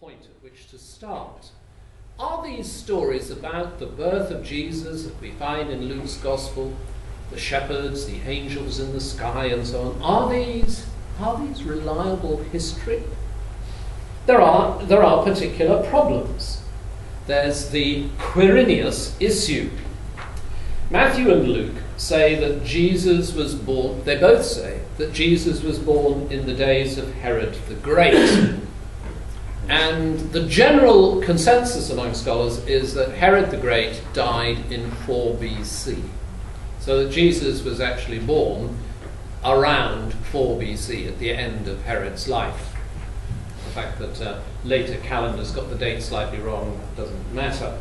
point at which to start. Are these stories about the birth of Jesus that we find in Luke's Gospel, the shepherds, the angels in the sky, and so on, are these reliable history? There are particular problems. There's the Quirinius issue. Matthew and Luke say that Jesus was born, they both say that Jesus was born in the days of Herod the Great. And the general consensus among scholars is that Herod the Great died in 4 BC. So that Jesus was actually born around 4 BC, at the end of Herod's life. The fact that later calendars got the date slightly wrong doesn't matter.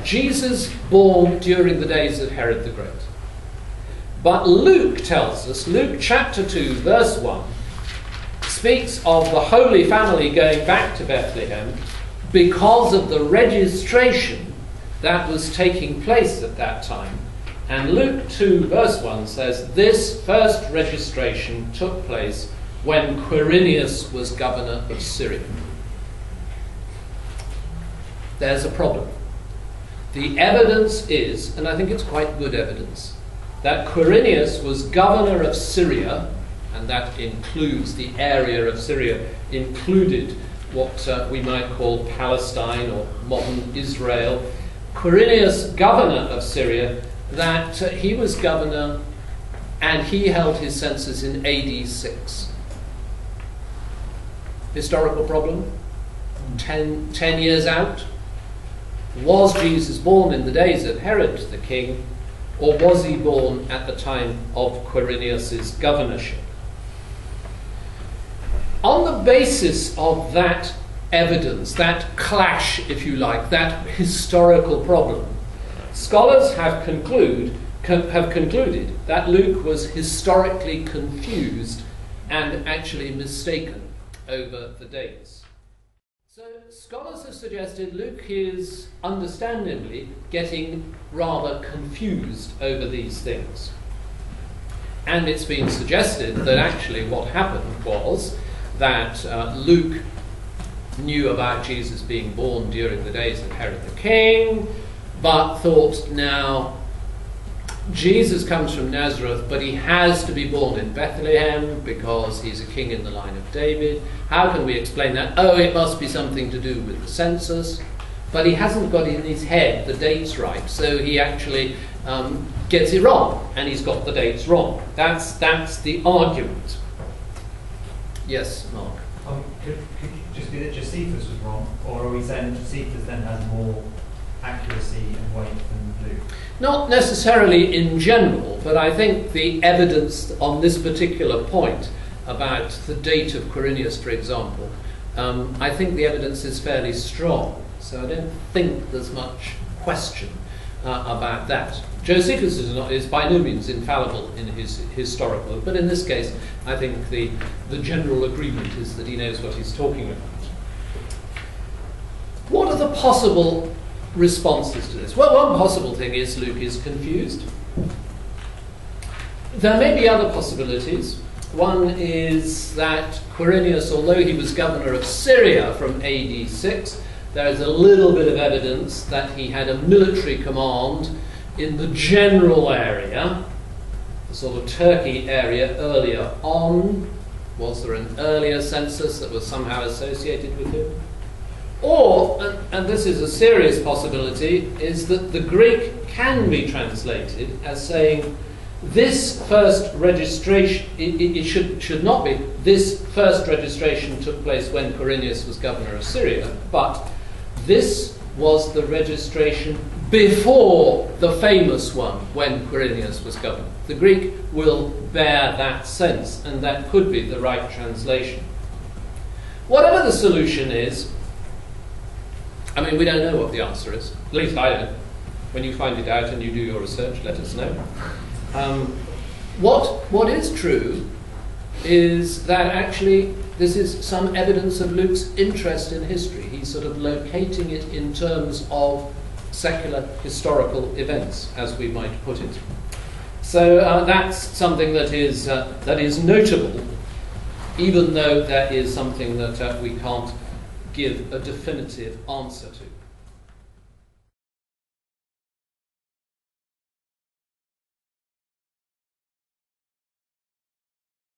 Jesus born during the days of Herod the Great. But Luke tells us, Luke chapter 2, verse 1, speaks of the Holy Family going back to Bethlehem because of the registration that was taking place at that time. And Luke 2 verse 1 says, this first registration took place when Quirinius was governor of Syria. There's a problem. The evidence is, and I think it's quite good evidence, that Quirinius was governor of Syria, and that includes the area of Syria, included what we might call Palestine or modern Israel. Quirinius, governor of Syria, that he was governor and he held his census in AD 6. Historical problem? 10 years out? Was Jesus born in the days of Herod the king, or was he born at the time of Quirinius's governorship? On the basis of that evidence, that clash, if you like, that historical problem, scholars have concluded that Luke was historically confused and actually mistaken over the dates. So scholars have suggested Luke is understandably getting rather confused over these things. And it's been suggested that actually what happened was that Luke knew about Jesus being born during the days of Herod the king, but thought, now, Jesus comes from Nazareth, but he has to be born in Bethlehem because he's a king in the line of David. How can we explain that? Oh, it must be something to do with the census. But he hasn't got in his head the dates right, so he actually gets it wrong, and he's got the dates wrong. That's the argument. Yes, Mark? Could you just be that Josephus was wrong, or are we saying that Josephus then has more accuracy and weight than Luke? Not necessarily in general, but I think the evidence on this particular point about the date of Quirinius, for example, I think the evidence is fairly strong. So I don't think there's much question about that. Josephus is by no means infallible in his historical, but in this case, I think the general agreement is that he knows what he's talking about. What are the possible responses to this? Well, one possible thing is Luke is confused. There may be other possibilities. One is that Quirinius, although he was governor of Syria from AD 6, there is a little bit of evidence that he had a military command in the general area, the sort of Turkey area earlier on. Was there an earlier census that was somehow associated with him? Or, and this is a serious possibility, is that the Greek can be translated as saying this first registration, it should not be, this first registration took place when Quirinius was governor of Syria, but this was the registration before the famous one when Quirinius was governor. The Greek will bear that sense, and that could be the right translation. Whatever the solution is, I mean, we don't know what the answer is. At least I don't. When you find it out and you do your research, let us know. What is true is that actually this is some evidence of Luke's interest in history. He's sort of locating it in terms of secular historical events, as we might put it. So that's something that is notable, even though there is something that we can't give a definitive answer to.